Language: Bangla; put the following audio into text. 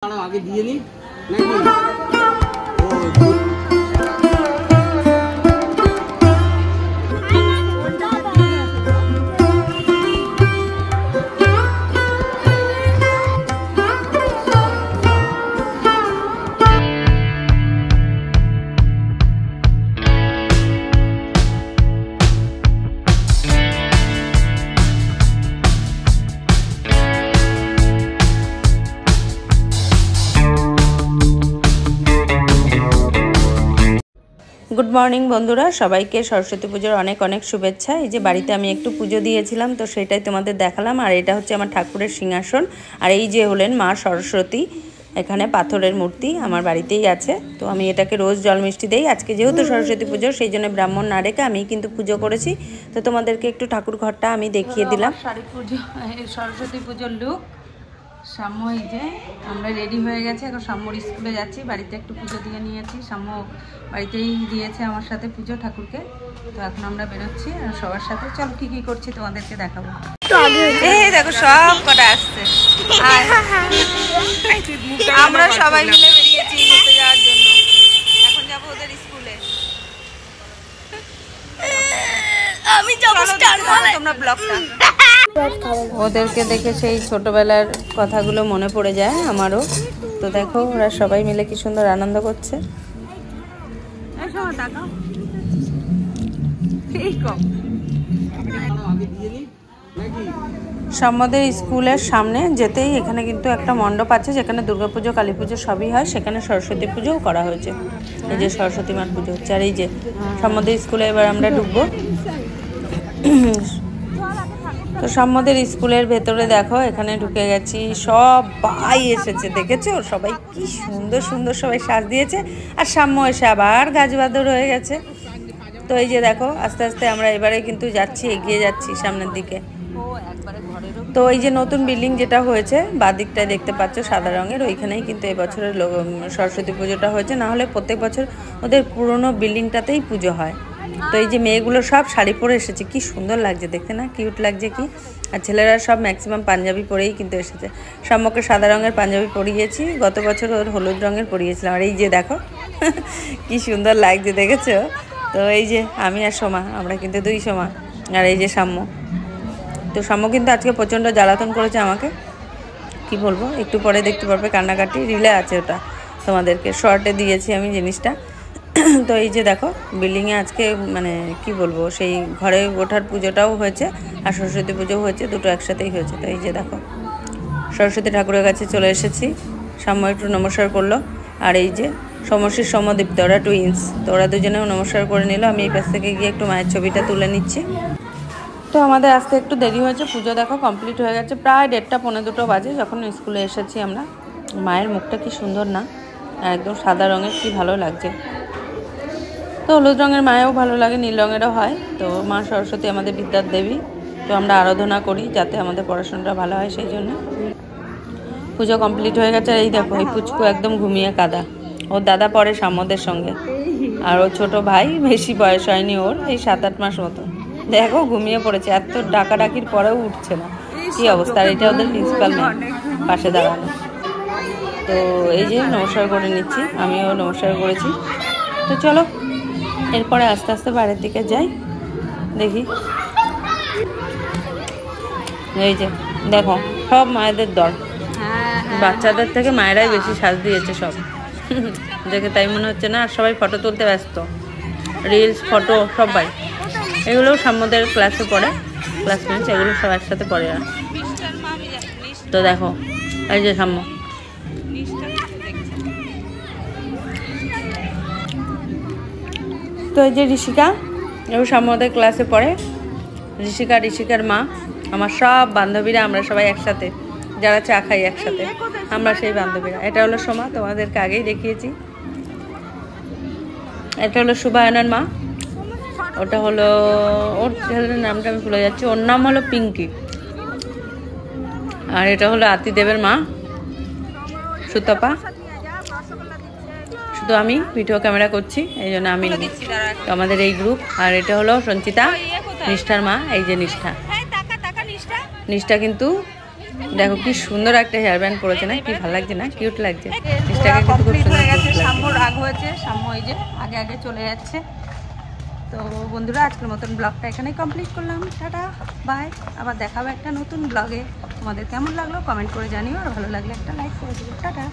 आगे दिए नहीं नहीं गुड मर्निंग बंधुरा सबाइके सरस्वती पूजोर अनेक अनेक शुभेच्छा। ये बाड़ीते आमी एकटू पुजो दिएछिलाम तो सेटाई तोमादेर देखालाम। और एटा होच्छे आमार ठाकुरेर सिंहासन और एई जे हलेन मा सरस्वती एखाने पाथरेर मूर्ति आमार बाड़ीतेई आछे। तो आमी एटाके रोज जल मिष्टि देई। आजके जेहेतु सरस्वती पुजो सेइजन्य ब्राह्मण ना रेखे आमी किन्तु पुजो करेछि। तो तोमादेरके एकटू ठाकुर घरटा आमी देखिए दिलाम। शाड़ी पुजो सरस्वती पुजोर लुक साम्य এই যে আমরা রেডি হয়ে গেছে এখন সাম্যর স্কুলে যাচ্ছি বাড়িতে একটু পুজো দিয়ে নিয়েছি সাম্য বাড়িতেই দিয়েছে আমার সাথে পুজো ঠাকুরকে তো এখন আমরা বের হচ্ছি আর সবার সাথে চল কি কি করছি তোমাদেরকে দেখাবো এই দেখো সব কটা আসছে আমরা সবাই মিলে বেরিয়েছি ঘুরতে যাওয়ার জন্য এখন যাব ওদের স্কুলে আমি যাব স্টার মলে তোমরা ব্লগটা ওদেরকে দেখে সেই ছোটবেলার কথাগুলো মনে পড়ে যায় আমারও। তো দেখো ওরা সবাই মিলে কি সুন্দর আনন্দ করছে। সাম্যদের স্কুলের সামনে যেতেই এখানে কিন্তু একটা মণ্ডপ আছে যেখানে দুর্গাপুজো কালী পুজো সবই হয়, সেখানে সরস্বতী পুজোও করা হয়েছে। এই যে সরস্বতী মার পুজো হচ্ছে আর এই যে সাম্যদের স্কুলে এবার আমরা ঢুকবো। তো সাম্যদের স্কুলের ভেতরে দেখো এখানে ঢুকে গেছি সবাই এসেছে দেখেছো সবাই কি সুন্দর সুন্দর সবাই সাজ দিয়েছে আর সাম্য এসে আবার গাছবাদর হয়ে গেছে। তো এই যে দেখো আস্তে আস্তে আমরা এবারে কিন্তু যাচ্ছি এগিয়ে যাচ্ছি সামনের দিকে। তো এই যে নতুন বিল্ডিং যেটা হয়েছে বাঁ দিকটায় দেখতে পাচ্ছ সাদা রঙের ওইখানেই কিন্তু এবছরের সরস্বতী পুজোটা হয়েছে, না হলে প্রত্যেক বছর ওদের পুরনো বিল্ডিংটাতেই পুজো হয়। তো এই যে মেয়েগুলো সব শাড়ি পরে এসেছে কি সুন্দর লাগছে দেখতে না, কিউট লাগছে কি। আর ছেলেরা সব ম্যাক্সিমাম পাঞ্জাবি পরেই কিন্তু এসেছে। সাম্যকে সাদা রঙের পাঞ্জাবি পরিয়েছি, গত বছর ওর হলুদ রঙের পরিয়েছিলাম। আর এই যে দেখো কি সুন্দর লাগছে দেখেছো। তো এই যে আমি আর সোমা আমরা কিন্তু দুই সোমা আর এই যে সাম্য। তো সাম্য কিন্তু আজকে প্রচণ্ড জ্বালাতন করেছে আমাকে, কি বলবো একটু পরে দেখতে পারবে কান্নাকাটি রিলে আছে ওটা তোমাদেরকে শর্টে দিয়েছি আমি জিনিসটা। তো এই যে দেখো বিল্ডিংয়ে আজকে মানে কি বলবো সেই ঘরে ওঠার পুজোটাও হয়েছে আর সরস্বতী পুজোও হয়েছে, দুটো একসাথেই হয়েছে। তো এই যে দেখো সরস্বতী ঠাকুরের কাছে চলে এসেছি, সাম্য একটু নমস্কার করলো আর এই যে সমশ্রীর সমদীপ্ত ওরা টুইন্স, তো ওরা দুজনেও নমস্কার করে নিল। আমি এই পাশ থেকে গিয়ে একটু মায়ের ছবিটা তুলে নিচ্ছি। তো আমাদের আসতে একটু দেরি হয়েছে, পুজো দেখো কমপ্লিট হয়ে গেছে প্রায় 1:30 পৌনে 2 বাজে যখন স্কুলে এসেছি আমরা। মায়ের মুখটা কি সুন্দর না, একদম সাদা রঙের কি ভালো লাগছে। তো হলুদ রঙের মায়েও ভালো লাগে, নীল রঙেরও হয়। তো মা সরস্বতী আমাদের বিদ্যার দেবী, তো আমরা আরাধনা করি যাতে আমাদের পড়াশোনাটা ভালো হয় সেই জন্য। পুজো কমপ্লিট হয়ে গেছে। এই দেখো এই পুচকু একদম ঘুমিয়ে কাদা, ওর দাদা পড়ে সাম্যদের সঙ্গে আর ও ছোট ভাই বেশি বয়স হয়নি ওর, এই 7-8 মাস মতো। দেখো ঘুমিয়ে পড়েছে, এত ডাকাডাকির পরেও উঠছে না, কি অবস্থা। আর এটা ওদের প্রিন্সিপাল ম্যাম পাশে দাঁড়ানো। তো এই যে নমস্কার করে নিচ্ছি, আমিও নমস্কার করেছি। তো চলো এরপরে আস্তে আস্তে বাড়ির দিকে যাই। দেখি এই যে দেখো সব মায়েদের দল, বাচ্চাদের থেকে মায়েরাই বেশি সাজ দিয়েছে সব দেখে তাই মনে হচ্ছে না। আর সবাই ফটো তুলতে ব্যস্ত, রিলস ফটো সবাই। এগুলোও সাম্যদের ক্লাসে পড়ে, ক্লাসমেটস এগুলো সব একসাথে পড়ে। আর তো দেখো এই যে সাম্য, তো এই যে ঋষিকা এও সাম্যদের ক্লাসে পড়ে। ঋষিকার মা, আমার সব বান্ধবীরা আমরা সবাই একসাথে যারা চা খাই একসাথে আমরা সেই বান্ধবীরা। এটা হলো সোমা, তোমাদেরকে আগেই দেখিয়েছি। এটা হলো শুভায়নের মা, ওটা হলো ওর ছেলের নামটা আমি ভুলে যাচ্ছি, ওর নাম হলো পিঙ্কি। আর এটা হলো আতিদেবের মা সুতপা। শুধু আমি ভিডিও ক্যামেরা করছি এই জন্য আমি আমাদের এই গ্রুপ। আর এটা হলো সঞ্চিতা নিষ্ঠার মা, এই যে নিষ্ঠা। নিষ্ঠা কিন্তু দেখো কি সুন্দর একটা হেয়ার ব্যান্ড পরেছে না, কি ভালো লাগছে না, কিউট লাগছে। কমপ্লিট হয়ে গেছে, সাম্য রাগ হয়েছে, সাম্য এই যে আগে আগে চলে যাচ্ছে। তো বন্ধুরা আজকের মতন ব্লগটা এখানেই কমপ্লিট করলাম। টাটা বাই, আবার দেখাবো একটা নতুন ব্লগে। তোমাদের কেমন লাগলো কমেন্ট করে জানিও, আর ভালো লাগলে একটা লাইক করে দিও। টাটা।